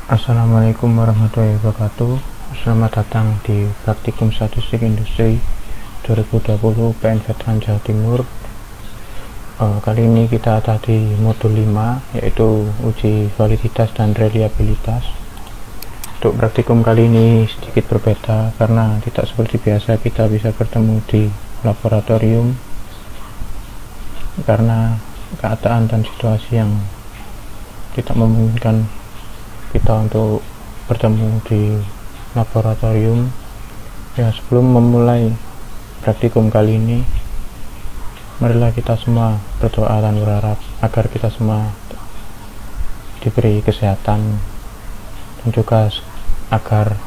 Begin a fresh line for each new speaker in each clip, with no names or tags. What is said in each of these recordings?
Assalamualaikum warahmatullahi wabarakatuh. Selamat datang di Praktikum Statistik Industri 2020 PN Veteran Jawa Timur. Kali ini kita ada di modul 5, yaitu uji validitas dan reliabilitas. Untuk praktikum kali ini sedikit berbeda karena tidak seperti biasa kita bisa bertemu di laboratorium karena keadaan dan situasi yang tidak memungkinkan kita untuk bertemu di laboratorium. Sebelum memulai praktikum kali ini, marilah kita semua berdoa dan berharap agar kita semua diberi kesehatan dan juga agar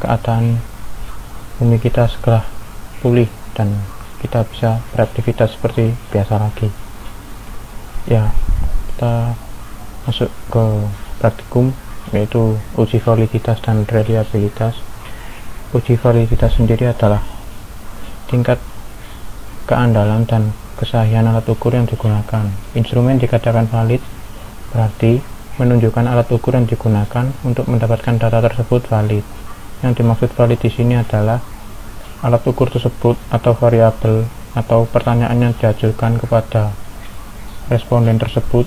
keadaan bumi kita segera pulih dan kita bisa beraktivitas seperti biasa lagi. Kita masuk ke praktikum, yaitu uji validitas dan reliabilitas. Uji validitas sendiri adalah tingkat keandalan dan kesahihan alat ukur yang digunakan. Instrumen dikatakan valid berarti menunjukkan alat ukur yang digunakan untuk mendapatkan data tersebut valid. Yang dimaksud valid di sini adalah alat ukur tersebut atau variabel atau pertanyaan yang diajukan kepada responden tersebut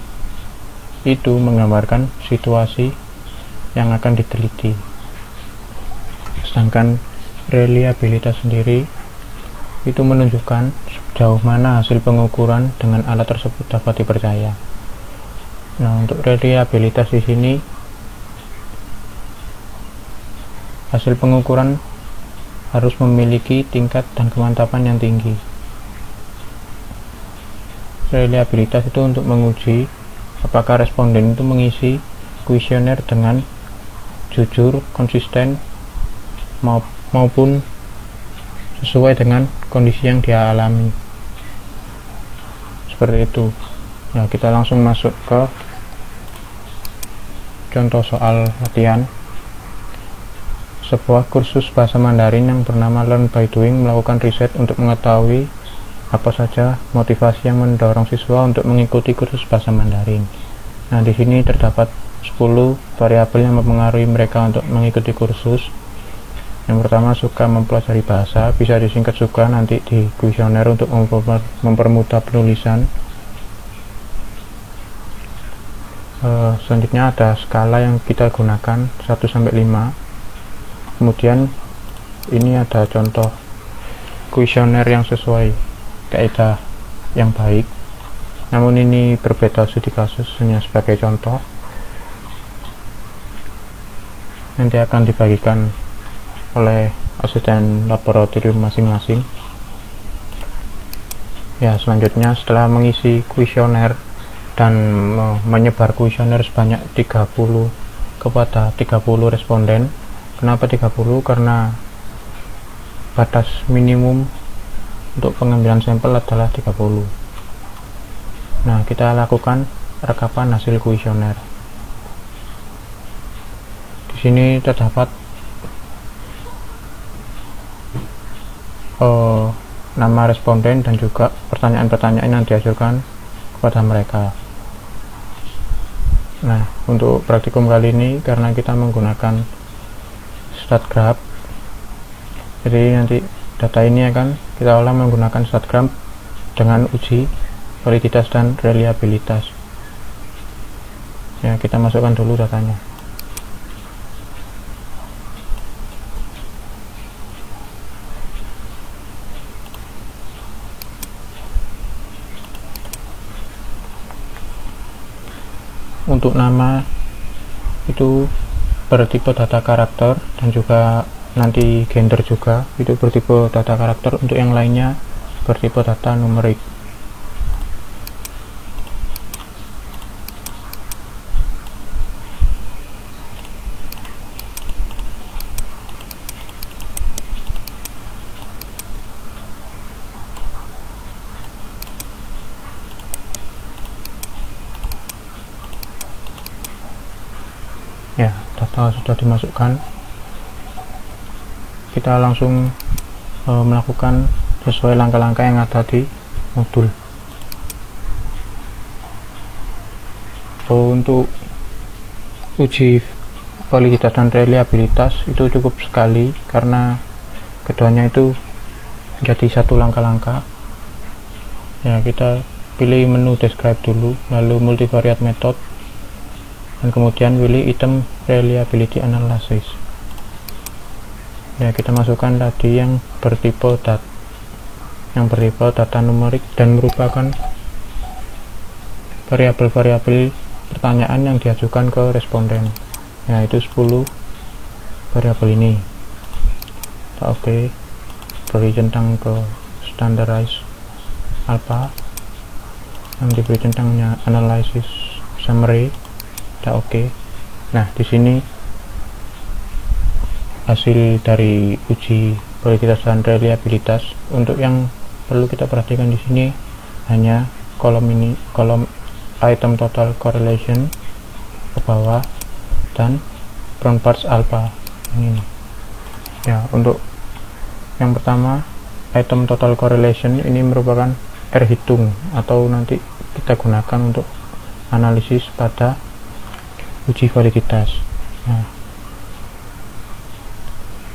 itu menggambarkan situasi yang akan diteliti. Sedangkan reliabilitas sendiri itu menunjukkan sejauh mana hasil pengukuran dengan alat tersebut dapat dipercaya. Untuk reliabilitas di sini, hasil pengukuran harus memiliki tingkat dan kemantapan yang tinggi. Reliabilitas itu untuk menguji apakah responden itu mengisi kuesioner dengan jujur, konsisten, maupun sesuai dengan kondisi yang dia alami. Seperti itu. Kita langsung masuk ke contoh soal latihan. Sebuah kursus bahasa Mandarin yang bernama Learn by Doing melakukan riset untuk mengetahui apa saja motivasi yang mendorong siswa untuk mengikuti kursus bahasa Mandarin. Di sini terdapat 10 variabel yang mempengaruhi mereka untuk mengikuti kursus. Yang pertama, suka mempelajari bahasa, bisa disingkat suka nanti di kuesioner untuk mempermudah penulisan. Selanjutnya ada skala yang kita gunakan 1-5. Kemudian ini ada contoh kuesioner yang sesuai kaidah yang baik, namun ini berbeda studi kasus, hanya sebagai contoh. Nanti akan dibagikan oleh asisten laboratorium masing-masing. Selanjutnya setelah mengisi kuesioner dan menyebar kuesioner sebanyak 30 kepada 30 responden. Kenapa 30? Karena batas minimum untuk pengambilan sampel adalah 30. Kita lakukan rekapan hasil kuesioner. Di sini terdapat nama responden dan juga pertanyaan-pertanyaan yang diajukan kepada mereka. Untuk praktikum kali ini karena kita menggunakan StatGraph, jadi nanti data ini akan kita olah menggunakan StatGraph dengan uji validitas dan reliabilitas. Kita masukkan dulu datanya. Untuk nama itu bertipe data karakter dan juga nanti gender juga itu bertipe data karakter. Untuk yang lainnya bertipe data numerik. Data sudah dimasukkan. Kita langsung melakukan sesuai langkah-langkah yang ada di modul. Untuk uji validitas dan reliabilitas itu cukup sekali, karena keduanya itu jadi satu langkah-langkah. Ya, kita pilih menu describe dulu, lalu multivariate method, dan kemudian pilih item reliability analysis. Ya, kita masukkan tadi yang bertipe data numerik dan merupakan variabel-variabel pertanyaan yang diajukan ke responden, yaitu 10 variabel ini. Oke, beri centang ke standardized alpha yang diberi centangnya analysis summary. Oke. Nah, di sini hasil dari uji validitas dan reliabilitas. Untuk yang perlu kita perhatikan di sini hanya kolom ini, kolom item total correlation ke bawah dan ground parts alpha ini. Ya, untuk yang pertama item total correlation ini merupakan R hitung, atau nanti kita gunakan untuk analisis pada uji validitas. Nah,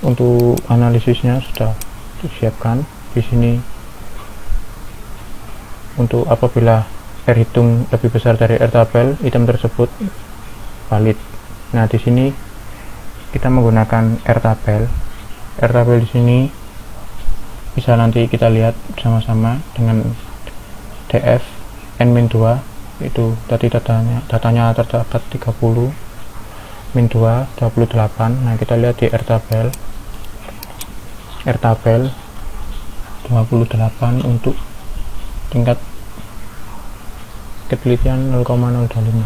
untuk analisisnya sudah disiapkan di sini. Untuk apabila R hitung lebih besar dari R tabel, item tersebut valid. Nah, di sini kita menggunakan R tabel. R tabel di sini bisa nanti kita lihat bersama-sama dengan df n-2, itu tadi datanya terdapat 30, min 2 28. Nah, kita lihat di R tabel 28 untuk tingkat ketelitian 0,025.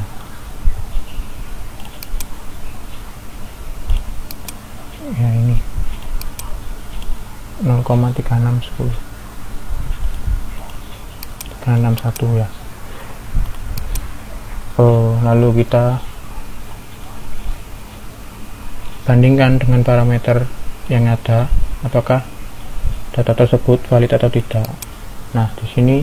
Ya, ini 0,3610 361 ya. Lalu kita bandingkan dengan parameter yang ada, apakah data tersebut valid atau tidak. Nah, di sini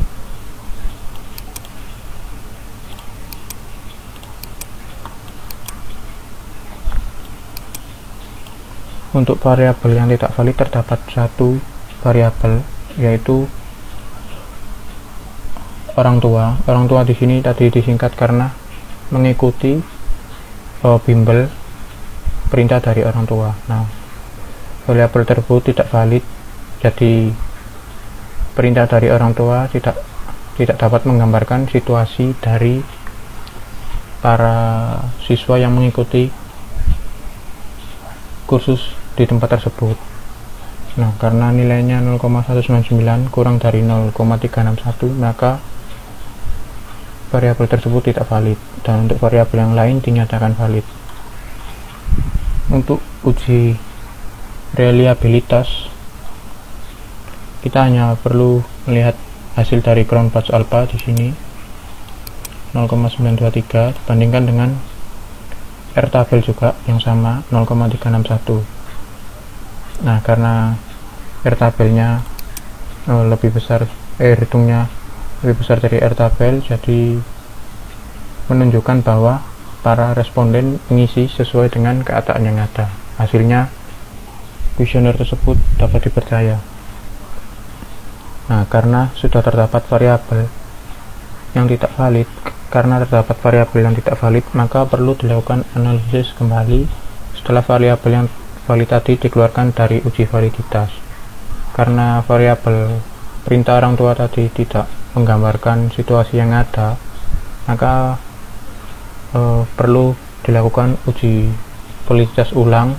untuk variabel yang tidak valid terdapat satu variabel, yaitu orang tua. Orang tua di sini tadi disingkat karena mengikuti bimbel perintah dari orang tua. Nah, variabel tersebut tidak valid, jadi perintah dari orang tua tidak dapat menggambarkan situasi dari para siswa yang mengikuti kursus di tempat tersebut. Nah, karena nilainya 0,199 kurang dari 0,361, maka variabel tersebut tidak valid, dan untuk variabel yang lain dinyatakan valid. Untuk uji reliabilitas, kita hanya perlu melihat hasil dari ground parts alpha di sini 0,923 dibandingkan dengan R tabel juga yang sama 0,361. Nah, karena R tabelnya lebih besar, hitungnya lebih besar dari R tabel, jadi menunjukkan bahwa para responden mengisi sesuai dengan keadaan yang ada. Hasilnya kuesioner tersebut dapat dipercaya. Nah, karena sudah terdapat variabel yang tidak valid, maka perlu dilakukan analisis kembali setelah variabel yang valid tadi dikeluarkan dari uji validitas. Karena variabel perintah orang tua tadi tidak menggambarkan situasi yang ada, maka perlu dilakukan uji validitas ulang,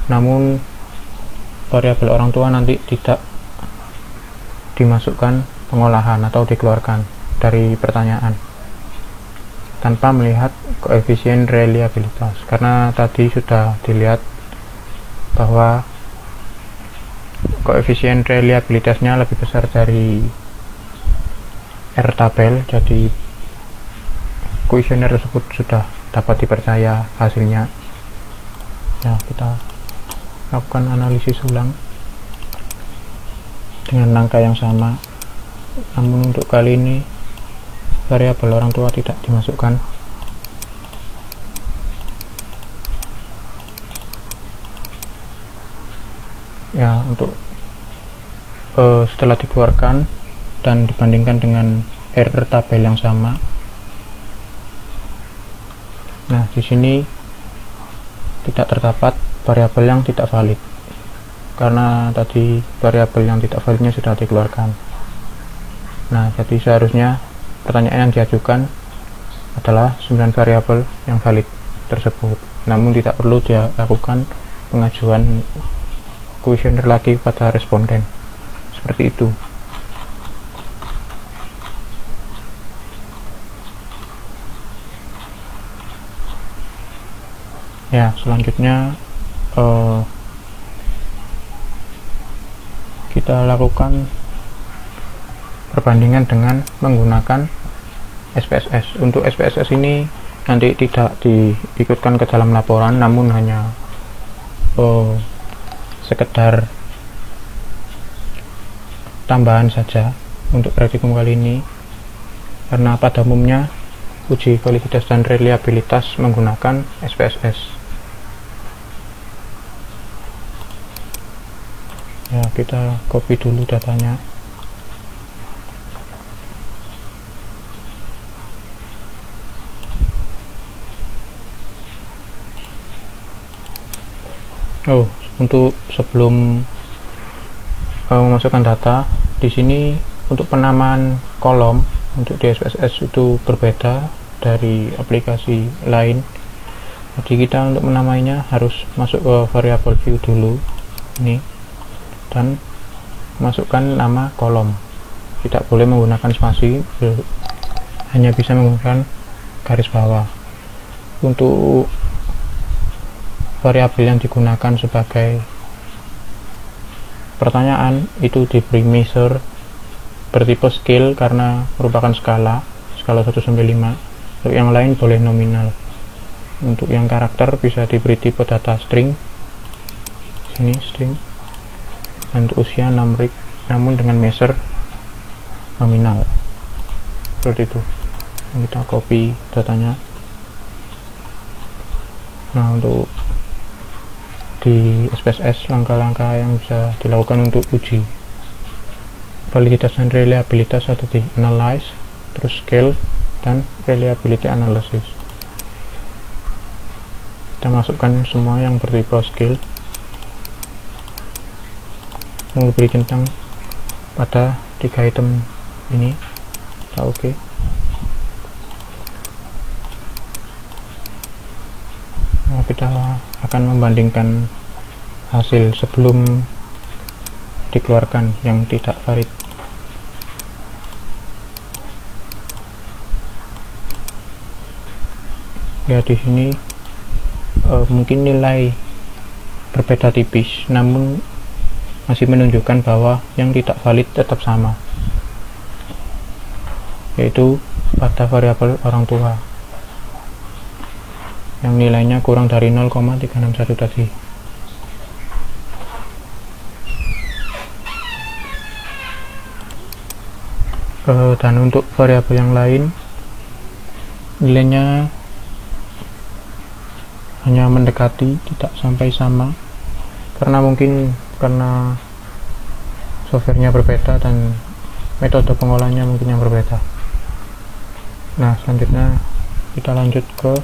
namun variabel orang tua nanti tidak dimasukkan pengolahan atau dikeluarkan dari pertanyaan tanpa melihat koefisien reliabilitas, karena tadi sudah dilihat bahwa koefisien reliabilitasnya lebih besar dari R tabel, jadi kuesioner tersebut sudah dapat dipercaya hasilnya. Ya, kita lakukan analisis ulang dengan langkah yang sama, namun untuk kali ini variabel orang tua tidak dimasukkan. Ya, untuk setelah dikeluarkan dan dibandingkan dengan error tabel yang sama. Nah, di sini tidak terdapat variabel yang tidak valid karena tadi variabel yang tidak validnya sudah dikeluarkan. Nah, jadi seharusnya pertanyaan yang diajukan adalah 9 variabel yang valid tersebut, namun tidak perlu dilakukan pengajuan kuesioner lagi pada responden, seperti itu. Ya, selanjutnya kita lakukan perbandingan dengan menggunakan SPSS. Untuk SPSS ini nanti tidak diikutkan ke dalam laporan, namun hanya sekedar tambahan saja untuk praktikum kali ini, karena pada umumnya uji validitas dan reliabilitas menggunakan SPSS. Ya, kita copy dulu datanya. Untuk sebelum memasukkan data, di sini untuk penamaan kolom untuk di SPSS itu berbeda dari aplikasi lain. Jadi kita untuk menamainya harus masuk ke variabel view dulu ini dan masukkan nama kolom. Tidak boleh menggunakan spasi, hanya bisa menggunakan garis bawah. Untuk variabel yang digunakan sebagai pertanyaan itu diberi measure bertipe scale karena merupakan skala 1 sampai 5. Untuk yang lain boleh nominal. Untuk yang karakter bisa diberi tipe data string, sini string. Untuk usia numerik, namun dengan measure nominal, seperti itu. Kita copy datanya. Nah, untuk di SPSS langkah-langkah yang bisa dilakukan untuk uji validitas dan reliabilitas ada di analyze, terus scale, dan reliability analysis. Kita masukkan semua yang bertipe scale, memberi centang pada 3 item ini. Kita oke. Nah, kita akan membandingkan hasil sebelum dikeluarkan yang tidak valid. Ya, di sini mungkin nilai berbeda tipis, namun masih menunjukkan bahwa yang tidak valid tetap sama, yaitu pada variabel orang tua yang nilainya kurang dari 0,361 tadi. Dan untuk variabel yang lain nilainya hanya mendekati, tidak sampai sama, karena softwarenya berbeda dan metode pengolahannya mungkin yang berbeda. Nah, selanjutnya kita lanjut ke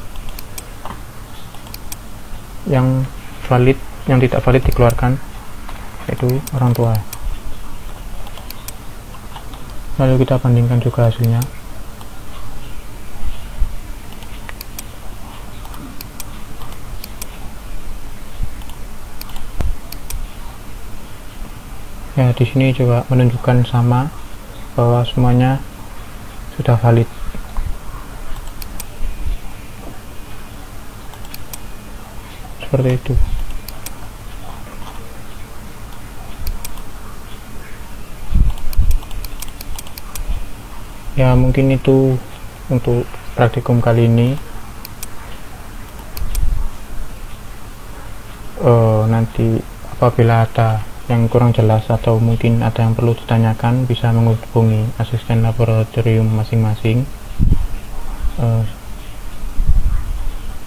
yang valid, yang tidak valid dikeluarkan, yaitu orang tua. Lalu kita bandingkan juga hasilnya. Ya, di sini juga menunjukkan sama, bahwa semuanya sudah valid. Seperti itu. Ya, mungkin itu untuk praktikum kali ini. Nanti apabila ada yang kurang jelas atau mungkin ada yang perlu ditanyakan, bisa menghubungi asisten laboratorium masing-masing.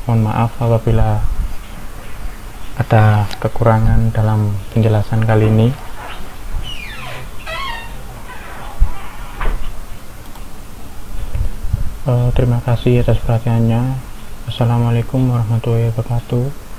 Mohon maaf apabila ada kekurangan dalam penjelasan kali ini. Terima kasih atas perhatiannya. Assalamualaikum warahmatullahi wabarakatuh.